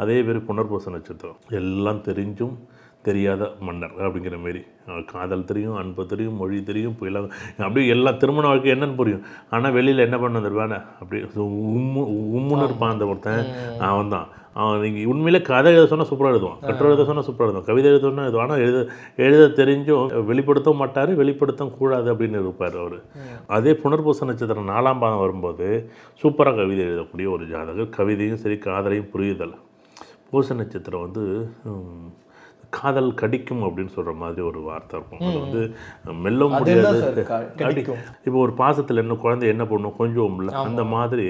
அதே பேர் புனர்பூச நட்சத்திரம். எல்லாம் தெரிஞ்சும் தெரியாத மன்னர் அப்படிங்கிற மாரி. காதல் தெரியும், அன்பு தெரியும், மொழி தெரியும், எல்லாம் அப்படியே எல்லா திருமண வாழ்க்கை என்னன்னு புரியும். ஆனால் வெளியில் என்ன பண்ண தருவானே அப்படி உம்முன்னு இருப்பான் அந்த ஒருத்தன். அவன் தான் அவன். நீங்கள் உண்மையிலே கதை எழுத சொன்னால் சூப்பராக எழுதுவான், கட்டுரை எழுத சொன்னால் சூப்பராக எழுதுவான், கவிதை எழுத சொன்னால் எழுதுவான். ஆனால் எழுத தெரிஞ்சும் வெளிப்படுத்தவும் மாட்டார், வெளிப்படுத்தவும் கூடாது அப்படின்னு இருப்பார் அவர். அதே புனர்பூச நட்சத்திரம் 4ஆம் பாதம் வரும்போது சூப்பராக கவிதை எழுதக்கூடிய ஒரு ஜாதகர். கவிதையும் சரி, காதலையும் புரியுதல். பூச நட்சத்திரம் வந்து காதல் கடிக்கும் அப்படின்னு சொல்கிற மாதிரி ஒரு வார்த்தை இருக்கும். அது வந்து மெல்ல முடியாது. இப்போ ஒரு பாசத்தில் என்ன குழந்தை என்ன பண்ணும், கொஞ்சம் இல்லை, அந்த மாதிரி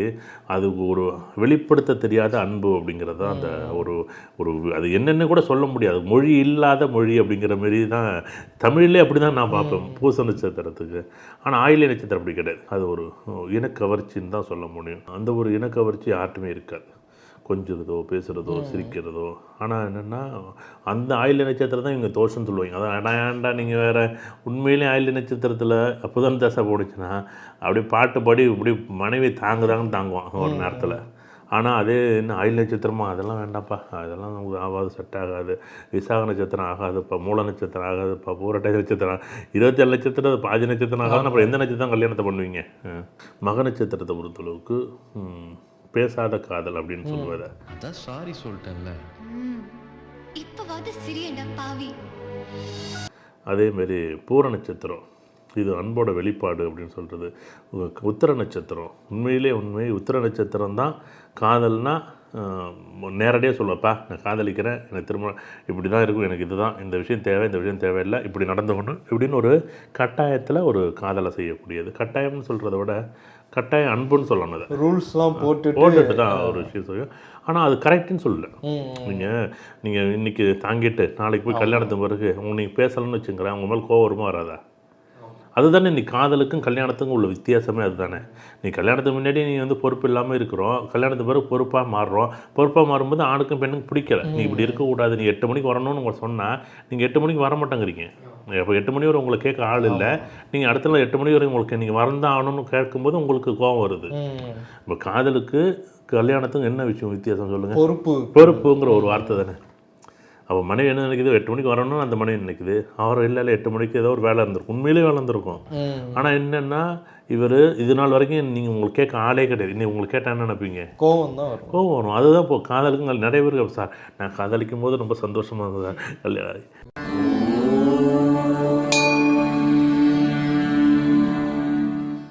அது ஒரு வெளிப்படுத்த தெரியாத அன்பு அப்படிங்கிறது தான் அந்த ஒரு அது என்னென்னு கூட சொல்ல முடியாது. மொழி இல்லாத மொழி அப்படிங்கிற மாரி தான் தமிழ்லே அப்படி தான் நான் பார்ப்பேன் பூச நட்சத்திரத்துக்கு. ஆனால் ஆயில்ய நட்சத்திரம் அப்படி கிடையாது. அது ஒரு இனக்கவர்ச்சின்னு தான் சொல்ல முடியும். அந்த ஒரு இனக்கவர்ச்சி யார்ட்டுமே இருக்காது. கொஞ்சுறதோ, பேசுகிறதோ, சிரிக்கிறதோ. ஆனால் என்னென்னா அந்த ஆயில்ய நட்சத்திரம் தான் இவங்க தோஷம்னு சொல்லுவாங்க. அதான் ஏன்டா நீங்கள் வேறு உண்மையிலே ஆயில்ய நட்சத்திரத்தில் புதன் தசை போடுச்சுன்னா அப்படியே பாட்டு பாடி இப்படி மனைவி தாங்குதாங்கன்னு தாங்குவான் ஒரு நேரத்தில். ஆனால் அதே என்ன ஆயில் நட்சத்திரமா, அதெல்லாம் வேண்டாம்ப்பா, அதெல்லாம் நமக்கு ஆகாது, செட் ஆகாது. விசாக நட்சத்திரம் ஆகாதுப்பா, மூல நட்சத்திரம் ஆகாதுப்பா, பூரட்டாதி நட்சத்திரம், 27 நட்சத்திரம் பாதி நட்சத்திரம் ஆகாது. அப்புறம் எந்த நட்சத்திரம் கல்யாணத்தை பண்ணுவீங்க? மக நட்சத்திரத்தை பொறுத்தளவுக்கு பேசாத காதல் அப்படின்னு சொல்லுவாரு. அதான் சாரி சொல்லிட்டேன்ல. அதே மாதிரி பூர நட்சத்திரம் இது அன்போட வெளிப்பாடு அப்படின்னு சொல்கிறது. உத்திர நட்சத்திரம் உண்மையிலே உத்திர நட்சத்திரம் தான் காதல்னா நேரடியாக சொல்லுவப்பா, நான் காதலிக்கிறேன், எனக்கு திரும்ப இப்படி தான் இருக்கும், எனக்கு இதுதான், இந்த விஷயம் தேவை, இந்த விஷயம் தேவையில்லை, இப்படி நடந்துக்கணும் இப்படின்னு ஒரு கட்டாயத்தில் ஒரு காதலை செய்யக்கூடியது. கட்டாயம்னு சொல்கிறத விட கட்டாயம் அன்புன்னு சொல்லணும். அதை ரூல்ஸ்லாம் போட்டுட்டு தான் ஒரு விஷயம் செய்யும். ஆனால் அது கரெக்டுன்னு சொல்லல. நீங்கள் இன்றைக்கி தாங்கிட்டு நாளைக்கு போய் கல்யாணத்துக்கு பிறகு நீங்கள் பேசலன்னு வச்சுக்கிறேன், உங்கள் மேலே கோவம் வருமா வராதா? அதுதானே நீ காதலுக்கும் கல்யாணத்துக்கும் உள்ள வித்தியாசமே அதுதானே. நீ கல்யாணத்துக்கு முன்னாடி நீ வந்து பொறுப்பு இல்லாமல் இருக்கிறோம், கல்யாணத்துக்கு பிறகு பொறுப்பாக மாறுறோம். பொறுப்பாக மாறும்போது ஆணுக்கும் பெண்ணுக்கும் பிடிக்கல. நீ இப்படி இருக்கக்கூடாது, நீ 8 மணிக்கு வரணும்னு உங்களை சொன்னால் நீங்கள் 8 மணிக்கு வர மாட்டேங்கிறீங்க. இப்போ 8 மணி வரை உங்களை கேட்க ஆள் இல்லை, நீங்கள் அடுத்த நாள் 8 மணி வரை உங்களுக்கு நீங்கள் வரந்தான் ஆகணும்னு கேட்கும்போது உங்களுக்கு கோபம் வருது. இப்போ காதலுக்கு கல்யாணத்துக்கும் என்ன விஷயம் வித்தியாசம் சொல்லுங்கள்? பொறுப்புங்கிற ஒரு வார்த்தை தானே. அப்போ மனைவி என்ன நினைக்குது, 8 மணிக்கு வரணும்னு அந்த மனைவி நினைக்குது. அவர் இல்லை 8 மணிக்கு ஏதோ ஒரு வேலை இருந்திருக்கும், உண்மையிலே வேலை இருந்திருக்கும். ஆனால் என்னென்னா இவர் இது நாள் வரைக்கும் நீங்கள் உங்களுக்கு கேட்க ஆளே கிடையாது. இன்னும் உங்களுக்கு கேட்டால் என்ன நினைப்பீங்க? கோவம் வரும். அதுதான் இப்போ காதலுக்கும் நிறைய பேருக்கு சார் நான் காதலிக்கும் போது ரொம்ப சந்தோஷமாக இருந்தது சார், கல்யாணம்